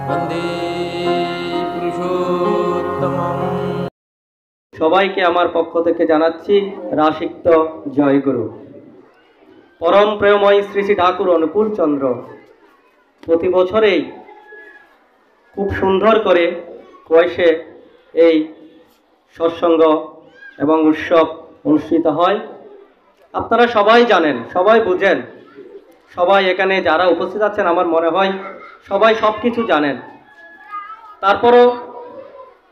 বন্দে পুরুষোত্তমম। সবাইকে আমার পক্ষ থেকে জানাচ্ছি রাশিক্ত জয়গুরু। পরম প্রেমময় শ্রী শ্রী ঠাকুর অনুকূল চন্দ্র প্রতি বছরেই খুব সুন্দর করে কয়েসে এই সৎসঙ্গ এবং উৎসব অনুষ্ঠিত হয়। আপনারা সবাই জানেন, সবাই বুঝেন, সবাই এখানে যারা উপস্থিত আছেন আমার মনে হয় সবাই সব কিছু জানেন। তারপরও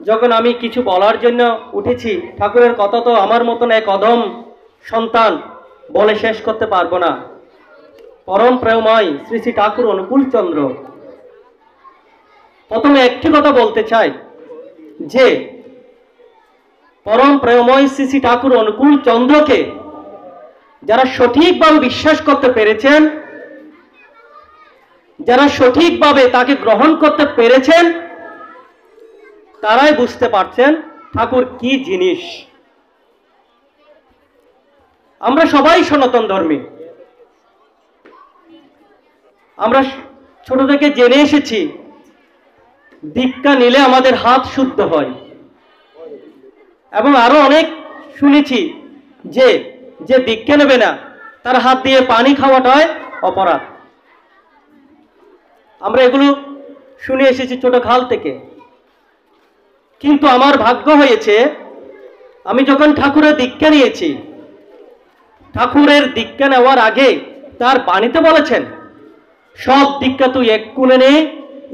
যখন আমি কিছু বলার জন্য উঠেছি, ঠাকুরের কথা তো আমার মতন এক অধম সন্তান বলে শেষ করতে পারবো না। পরম প্রেমময় শ্রী শ্রী ঠাকুর অনুকূল চন্দ্র, প্রথমে একটি কথা বলতে চাই যে পরম প্রেমময় শ্রী শ্রী ঠাকুর অনুকূল চন্দ্রকে যারা সঠিকভাবে বিশ্বাস করতে পেরেছেন, যারা সঠিকভাবে তাকে গ্রহণ করতে পেরেছেন, তারাই বুঝতে পারছেন ঠাকুর কি জিনিস। আমরা সবাই সনাতন ধর্মী, আমরা ছোট থেকে জেনে এসেছি দীক্ষা নিলে আমাদের হাত শুদ্ধ হয়, এবং আরো অনেক শুনেছি যে যে দীক্ষা নেবে না তার হাত দিয়ে পানি খাওয়াটাই অপরাধ। আমরা এগুলো শুনে এসেছি ছোট কাল থেকে। কিন্তু আমার ভাগ্য হয়েছে আমি যখন ঠাকুরের দীক্ষা নিয়েছি, ঠাকুরের দীক্ষা নেওয়ার আগে তার বাণীতে বলেছেন সব দীক্ষা তুই এক কুনে নে,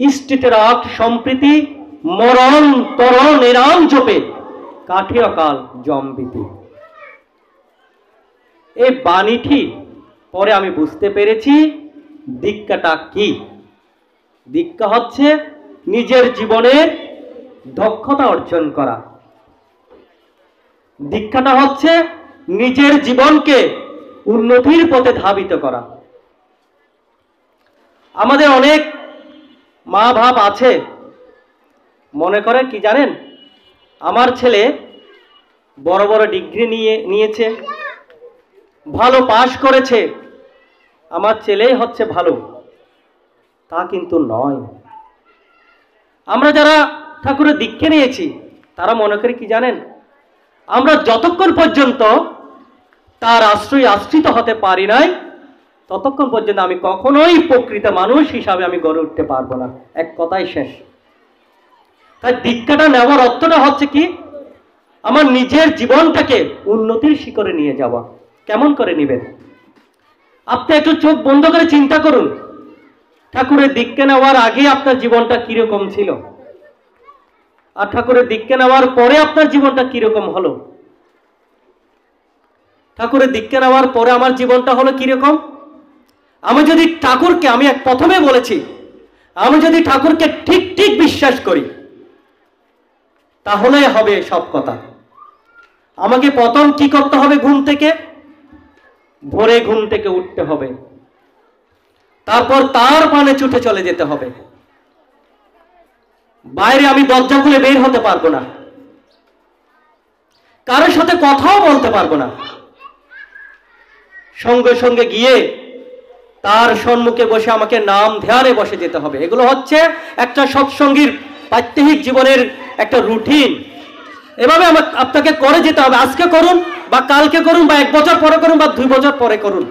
ইষ্টিতে রাখ সম্প্রীতি, মরণ তরণ এরাম জপে কাঠিয়া কাল জম্বিতি। এই বাণীটি পরে আমি বুঝতে পেরেছি দীক্ষাটা কি। দীক্ষা হচ্ছে নিজের জীবনের দক্ষতা অর্জন করা। দীক্ষাটা হচ্ছে নিজের জীবনকে উন্নতির পথে ধাবিত করা। আমাদের অনেক মা বাপ আছে মনে করে কি জানেন, আমার ছেলে বড় বড় ডিগ্রি নিয়েছে, ভালো পাশ করেছে, আমার ছেলেই হচ্ছে ভালো। তা কিন্তু নয়। আমরা যারা ঠাকুরের দীক্ষা নিয়েছি তারা মনে করি কি জানেন, আমরা যতক্ষণ পর্যন্ত তার আশ্রিত হতে পারি নাই ততক্ষণ পর্যন্ত আমি কখনোই প্রকৃত মানুষ হিসাবে আমি গড়ে উঠতে পারবো না। এক কথাই শেষ। তাই দীক্ষাটা নেওয়ার অর্থটা হচ্ছে কি, আমার নিজের জীবনটাকে উন্নতির শিখরে নিয়ে যাওয়া। কেমন করে নিবেন? আপনি একটু চোখ বন্ধ করে চিন্তা করুন, ঠাকুরের দীক্ষা নেওয়ার আগে আপনার জীবনটা কিরকম ছিল, আর ঠাকুরের দীক্ষা নেওয়ার পরে আপনার জীবনটা কিরকম হলো। ঠাকুরের দীক্ষা নেওয়ার পরে আমার জীবনটা হলো কিরকম। আমি যদি ঠাকুরকে, আমি প্রথমে বলেছি, আমি যদি ঠাকুরকে ঠিক ঠিক বিশ্বাস করি তাহলে হবে সব কথা। আমাকে প্রথম কি করতে হবে? ঘুম থেকে ভোরে ঘুম থেকে উঠতে হবে, তারপর তার পানে ছুটে চলে যেতে হবে। বাইরে আমি দরজা খুলে বের হতে পারবো না, কারোর সাথে কথাও বলতে পারবো না। সঙ্গে সঙ্গে গিয়ে তার সম্মুখে বসে আমাকে নাম ধ্যানে বসে যেতে হবে। এগুলো হচ্ছে একটা সৎসঙ্গীর প্রাত্যহিক জীবনের একটা রুটিন। এভাবে আপনাকে করে যেতে হবে। আজকে করুন বা কালকে করুন বা 1 বছর পরে করুন বা 2 বছর পরে করুন।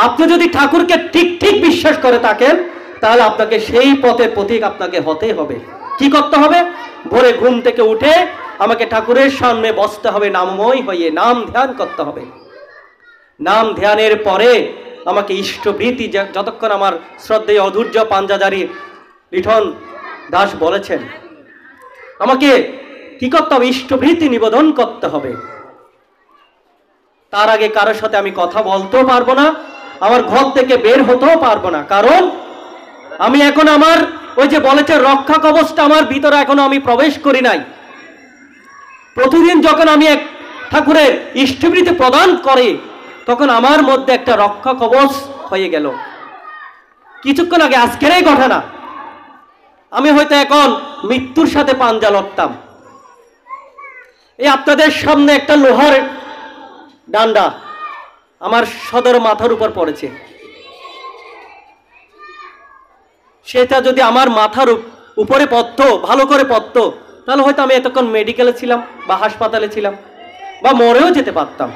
আপনি যদি ঠাকুরকে ঠিক ঠিক বিশ্বাস করে থাকেন তাহলে আপনাকে সেই পথের পথিক আপনাকে হতেই হবে। কি করতে হবে? ভোরে ঘুম থেকে উঠে আমাকে ঠাকুরের সামনে বসতে হবে, নামময় হয়ে নাম ধ্যান করতে হবে। নাম ধ্যানের পরে আমাকে ইষ্টবৃত্তি, যতক্ষণ আমার শ্রদ্ধেয় অধৈর্য পাঞ্জাজারি লিঠন দাস বলেছেন, আমাকে কি করতে হবে? ইষ্টবৃত্তি নিবেদন করতে হবে। তার আগে কারোর সাথে আমি কথা বলতেও পারবো না, আমার ঘর থেকে বের হতেও পারবো না। কারণ আমি এখন আমার ওই যে বলেছে রক্ষা কবচটা আমার ভিতরে এখনো আমি প্রবেশ করি নাই। প্রতিদিন যখন আমি এক ঠাকুরের ইষ্টবৃত্তি প্রদান করি তখন আমার মধ্যে একটা রক্ষা কবচ হয়ে গেল। কিছুক্ষণ আগে, আজকের এই ঘটনা, আমি হয়তো এখন মৃত্যুর সাথে পাঞ্জা লড়তাম। এই আপনাদের সামনে একটা লোহার ডান্ডা আমার সদর মাথার উপর পড়েছে। সেটা যদি আমার মাথার উপরে পড়তো, ভালো করে পড়তো, তাহলে হয়তো আমি এতক্ষণ মেডিকেলে ছিলাম বা হাসপাতালে ছিলাম বা মরেও যেতে পারতাম।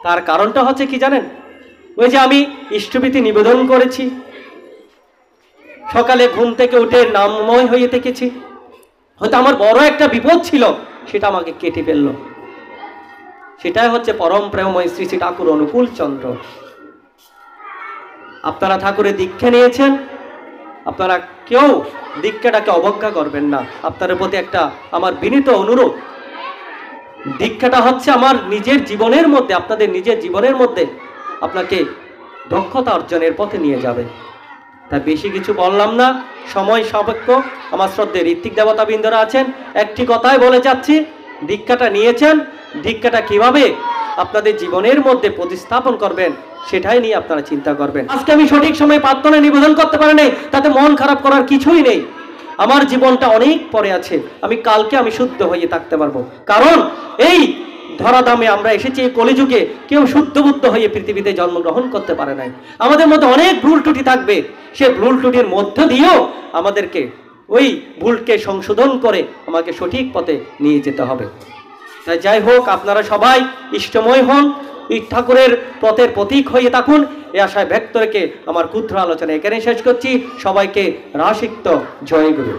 তার কারণটা হচ্ছে কি জানেন? ওই যে আমি ইষ্টভীতি নিবেদন করেছি, সকালে ঘুম থেকে উঠে নামময় হয়ে থেকেছি, হয়তো আমার বড় একটা বিপদ ছিল, সেটা আমাকে কেটে ফেললো। সেটাই হচ্ছে পরম প্রেমময় শ্রী শ্রী ঠাকুর অনুকূল চন্দ্র। আপনারা ঠাকুরের দীক্ষা নিয়েছেন, আপনারা কেউ দীক্ষাটাকে অবজ্ঞা করবেন না। আপনাদের প্রতি একটা আমার বিনীত অনুরোধ, দীক্ষাটা হচ্ছে আমার নিজের জীবনের মধ্যে, আপনাদের নিজের জীবনের মধ্যে আপনাকে দক্ষতা অর্জনের পথে নিয়ে যাবে। তাই বেশি কিছু বললাম না, সময় সাপেক্ষ। আমার শ্রদ্ধেয় ঋত্বিক দেবতাবৃন্দরা আছেন, একটি কথাই বলে যাচ্ছি, দীক্ষাটা নিয়েছেন, দীক্ষাটা কিভাবে আপনাদের জীবনের মধ্যে প্রতিস্থাপন করবেন সেটাই নিয়ে আপনারা চিন্তা করবেন। আজকে আমি সঠিক সময়ে প্রার্থনা নিবেদন করতে পারিনি, তাতে মন খারাপ করার কিছুই নেই। আমার জীবনটা অনেক পরে আছে, আমি কালকে আমি শুদ্ধ হয়ে থাকতে পারবো। কারণ এই ধরাধামে আমরা এসেছি এই কলিযুগে, কেউ শুদ্ধ বুদ্ধ হয়ে পৃথিবীতে জন্মগ্রহণ করতে পারে নাই। আমাদের মধ্যে অনেক ভুল ত্রুটি থাকবে, সে ভুল ত্রুটির মধ্য দিয়েও আমাদেরকে ওই ভুলকে সংশোধন করে আমাকে সঠিক পথে নিয়ে যেতে হবে। তাই যাই হোক, আপনারা সবাই ইষ্টময় হন, এই ঠাকুরের পথের প্রতীক হয়ে থাকুন, এ আশায় ব্যক্ত রেখে আমার ক্ষুদ্র আলোচনা এখানে শেষ করছি। সবাইকে রাশিক্ত জয় গুরু।